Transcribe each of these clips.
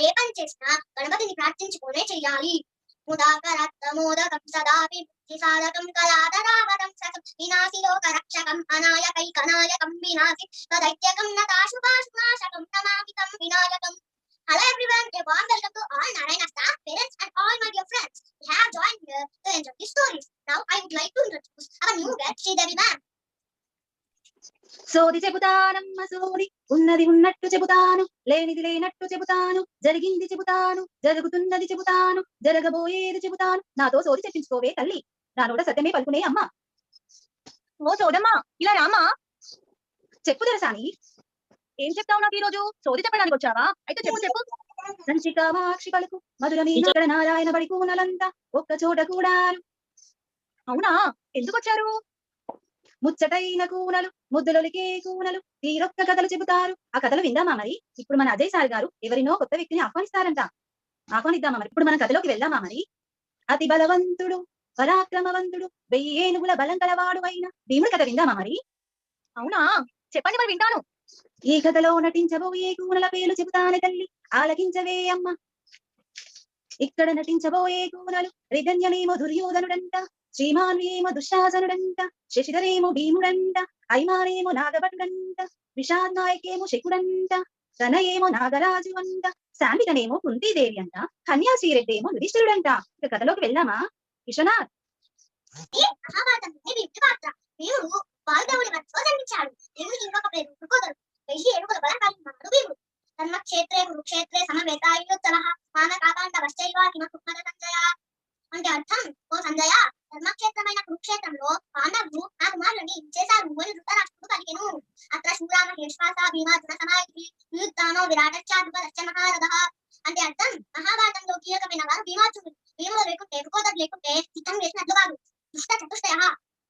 ఏ పని చేసినా గణపతిని ప్రార్థించుకునే చెయ్యాలి. ముదాకరత్నమోదకం సదాపి సాధకం కళాధరావరం సకం వినాశి లోకరక్షకం అనాయకైకనాయకం వినాశి తదైత్యకం నతాశుభాశుభాశకం నమామితం Vinayakam. Hello everyone, a warm welcome to all Narayana staff, parents and all my dear friends. We have joined here to enjoy these stories. Now I would like to introduce our new guest, Sridevi ma'am. సోది చెబుతానమ్మ సోది, ఉన్నది ఉన్నట్టు చెబుతాను, లేనిది లేనట్టు చెబుతాను, జరిగింది చెబుతాను, జరుగుతున్నది చెబుతాను, జరగబోయేది చెబుతాను. నాతో సోది చెప్పించుకోవే తల్లి, నా నోట సత్యమే పలుకునే అమ్మా. ఓ సోదమ్మా, ఇలా రామా. చెప్పు దొరసాని, ఏం చెప్తావు నాకు ఈ రోజు? సోది చెప్పడానికి వచ్చావా? అయితే చెప్పు చెప్పు. సంచికామాక్షి పలుకు మధుర మీనాడ నారాయణ బడి కూనలంతా ఒక్క చోట కూడాను. అవునా, ఎందుకు వచ్చారు? ముచ్చటైన కూనలు, ముద్దులొలికే కూనలు, తీరొక్క కథలు చెబుతారు. ఆ కథలు విందామా మరి? ఇప్పుడు మన అజయ్ సార్ గారు ఎవరినో కొత్త వ్యక్తిని ఆహ్వానిస్తారంట. ఆహ్వానిద్దామా మరి? ఇప్పుడు మన కథలోకి వెళ్దామా మరి? అతి బలవంతుడు పరాక్రమవంతుడు 1000 ఏనుగుల బలం కలవాడు అయిన భీముడి కథ విందామా మరి? అవునా, చెప్పండి మరి, వింటాను. ఈ కథలో నటించబోయే కూనల పేర్లు చెబుతానే తల్లి, ఆలకించవే అమ్మ. ఇక్కడ నటించబోయే కూనలు: రిధన్యనేమో దుర్యోధనుడంట, శ్రీమాన్వేమో దుశ్శాసనుడంట, శశిధరేమో భీముడంట, ఐమానేమో నాగభటుడంట, విషాద్నాయకేమో శకుడంట, తనయేమో నాగరాజు అంట, శాంతికనేమో కుంతీదేవి అంట, కన్యాశ్రీరెడ్డేమో యుధిష్ఠిరుడంట. ఇక కథలోకి వెళ్దామా విశ్వనాథ్? భీముడు బాలదేవుడి వద్దకు జన్మించాడు. భీముడికి ఇంకొక పేరు వృకోదరుడు. 1000 ఏనుగుల బలం కలిగినవాడు భీముడు. ధర్మక్షేత్రే కురుక్షేత్రే సమవేతాయుద్ధః మానకాకాండవశ్చైవ కిమకుమద సంజయ. అంటే అర్థం, ఓ సంజయ, ధర్మక్షేత్రమైన కురుక్షేత్రంలో పాండవులు నా కుమారులని చేశారు అని ధృతరాష్ట్రుడు పలికెను. అత్ర శూరామ హేష్వాస భీమార్జున సమాయుధి యుద్ధానో విరాటశ్చాద్భుతశ్చ మహారథః. అంటే అర్థం, మహాభారతంలో కీలకమైన వారు భీమార్జునుడు. భీముడు లేకుంటే వృకోదరుడు లేకుంటే చిత్తం వేసినట్లు కాదు. దుష్ట చతుష్టయ.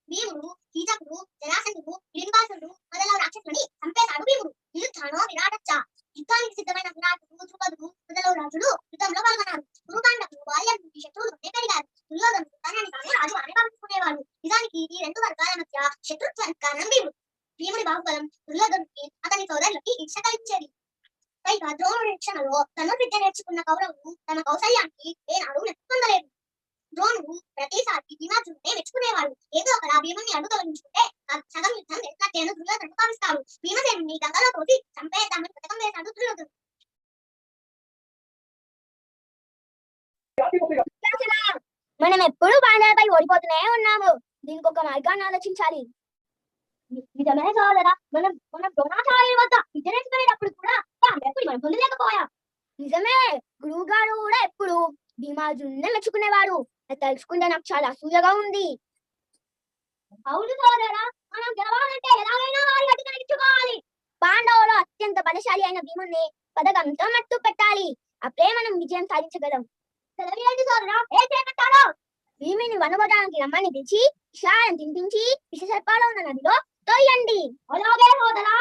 భీముడు కీచకుడు, జరాసంధుడు, హిడింబాసుడు మొదలైన రాక్షసుని చంపేశాడు భీముడు. యుద్ధానో విరాటశ్చ. యుద్ధానికి సిద్ధమైన విరాటుడు, ద్రుపదుడు మొదలైన రాజులు యుద్ధంలో పాల్గొన్నారు. కురుపాండవులు బాల్యం నుండి శత్రువులు పెరిగారు. దుర్యోధనుడు తనని తాను రాజు అని భావించుకునేవాడు. నిజానికి ఈ రెండు వర్గాల మధ్య శత్రుత్వానికి కారణం భీముడు. భీముడి బాహుబలం దుర్యోధనుడికి అతని సోదరులకి ఈర్ష కలిగించేది. పైగా ద్రోణుడి శిక్షణలో ధనుర్విద్య నేర్చుకున్న కౌరవులు తమ కౌశల్యానికి ఏనాడు నెప్పుకొందలేదు. ద్రోణుడు ప్రతిసారి భీమార్జునుడే మెచ్చుకునేవాడు. ఏదో ఒకలా భీముని అడ్డు తొలగించుకుంటే సగం యుద్ధం చేసినట్టేను దుర్యోధనుడు భావిస్తాడు. భీమసేనుని గంగలో తోసి చంపేద్దామని పథకం వేశాడు దుర్యోధనుడు. మనం ఎప్పుడు పాండవులపై ఓడిపోతూనే ఉన్నాము. దీనికి ఒక మార్గాన్ని ఆలోచించాలి. నిజమే సోదరా, మనం ద్రోణాచార్యుల వద్ద విద్య నేర్చుకునేటప్పుడు కూడా పాండవులు మనం పొందలేకపోయాం. నిజమే, గురువు గారు కూడా ఎప్పుడు భీమార్జునుడిని మెచ్చుకునేవాడు. అది తలుచుకుంటే నాకు చాలా అసూయగా ఉంది. అవును సోదరా, మనం గెలవాలంటే ఎలాగైనా వారి గట్టి కనిపించుకోవాలి. పాండవులు అత్యంత బలశాలి అయిన భీముడిని పథకంతో మట్టు పెట్టాలి. అప్పుడే మనం విజయం సాధించగలం. సెలవేయండి సోదరా, ఏం చేయమంటారో? భీముని వనభోజనానికి రమ్మని పిలిచి విషాలను తినిపించి విషసర్పాలు ఉన్న నదిలో తోయండి. అలాగే సోదరా.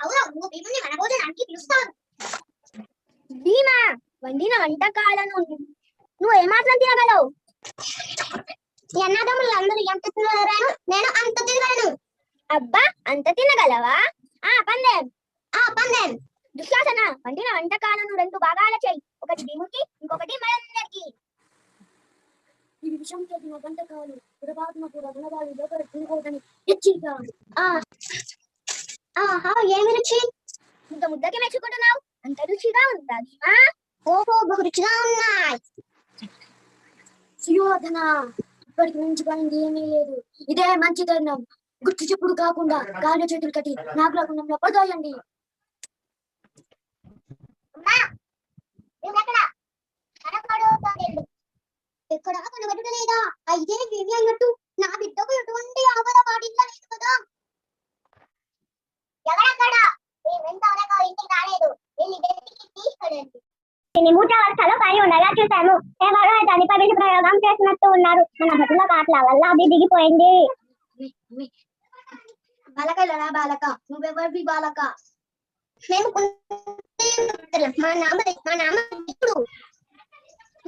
అవునవును, భీముని వనభోజనానికి పిలుస్తారు. భీమా, వండిన వంటకాలను నువ్వు ఏమాత్రం తినగలవు? అన్నదమ్ములు అందరూ ఎంత తినగలరాను, నేను అంత తినగలను. అబ్బా, అంత తినగలవా? పందెం. దుశ్శాసన, వండిన వంటకాలను 2 భాగాల చెయ్యి. ఒకటి భీముడికి, ఇంకొకటి మనందరికి. ఈ విషయం తెలిసిన వంటకాలు పొరపాటున కూడా గుణగాలు లోపల తినకూడదని హెచ్చరిక. ఏమి రుచి? ముద్దకి మెచ్చుకుంటున్నావు? అంత రుచిగా ఉందా భీమా? ఓహో, బహు రుచిగా ఉన్నాయి. సుయోధన, ఇప్పటికి మించిపోయింది ఏమీ లేదు. ఇదే మంచి తరుణం. గుర్తు చెప్పుడు కాకుండా గాలి చేతులు కట్టి నాగరాకుండా పడతాయండి. ఎక్కడ కనబడలేదా? అయితే ఏమి అన్నట్టు? నా బిడ్డకు ఎటువంటి ఆపద వాటిల్లో లేదు కదా. ఎవరక్కడ? ఇంటికి రాలేదు. మూట వరుసలో పని ఉండగా చూశాము. ఎవరో దాని పరిధి ప్రయోగం చేసినట్టు ఉన్నారు. మన భటుల కాట్ల వల్ల అది దిగిపోయింది. బాలక బాలక, నువ్వెవరి బాలక? మేము మా నామ ఇప్పుడు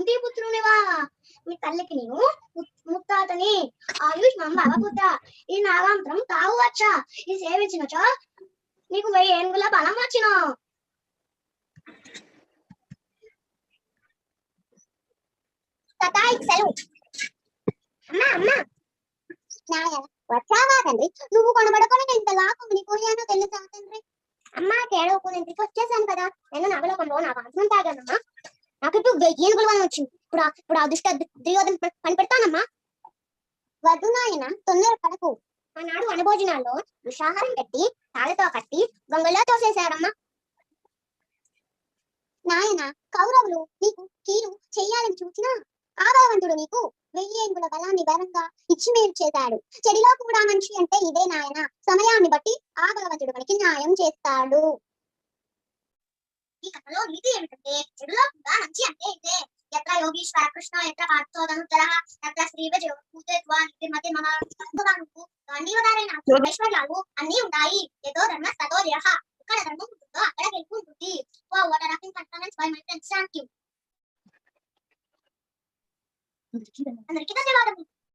కుంతి పుత్రునివా మీ తల్లికి నేను ముత్తాతని ఆయుష్మాన్ భవపుత్ర ఈ నాగాంతరం తాగువచ్చా ఇది సేవించినచో నీకు 1000 ఏనుగుల బలం వచ్చిన సెలవు అమ్మా వచ్చావా తండ్రి నువ్వు కొనబడుకొని నేను ఇంతలా కుమిలిపోయానో తెలుసా తండ్రి అమ్మా కేడవకు నేను ఇంటికి వచ్చేసాను కదా నేను నగలోకంలో నా వాసనం తాగానమ్మా నాకు ఇప్పుడు 1000 ఏనుగుల బలం వచ్చింది ఇప్పుడు ఆ దుష్ట దుర్యోధన కనిపెడతానమ్మా వద్దు నాయన తొందర పడకు ఆనాడు వనభోజనాల్లో విషాహారం పెట్టి తాళతో కట్టి గంగలో తోసేశారమ్మా నాయన కౌరవులు నీకు కీడు చెయ్యాలని చూసినా ఆ భగవంతుడు నీకు 1000 ఏనుగుల బలాన్ని వరంగా ఇచ్చి మేలు చేశాడు చెడిలో కూడా మంచి అంటే ఇదే నాయన సమయాన్ని బట్టి ఆ భగవంతుడు మనకి న్యాయం చేస్తాడు ఈ కథలో నీతి ఏమిటంటే చెడులో కూడా మంచి అంటే ఇదే ఎట్లా యోగీశ్వర కృష్ణ ఎట్లా పార్థోధనుత్తర ఎట్లా శ్రీవజో పూజేత్వా నిర్మతి మహాత్మకు గాంధీవదారైన ఐశ్వర్యాలు అన్ని ఉంటాయి ఏదో ధర్మ సతో దేహ ఇక్కడ ధర్మం ఉంటుందో అక్కడ గెలుపు ఉంటుంది what are nothing contents by my friends thank you అందరికీ ధన్యవాదములు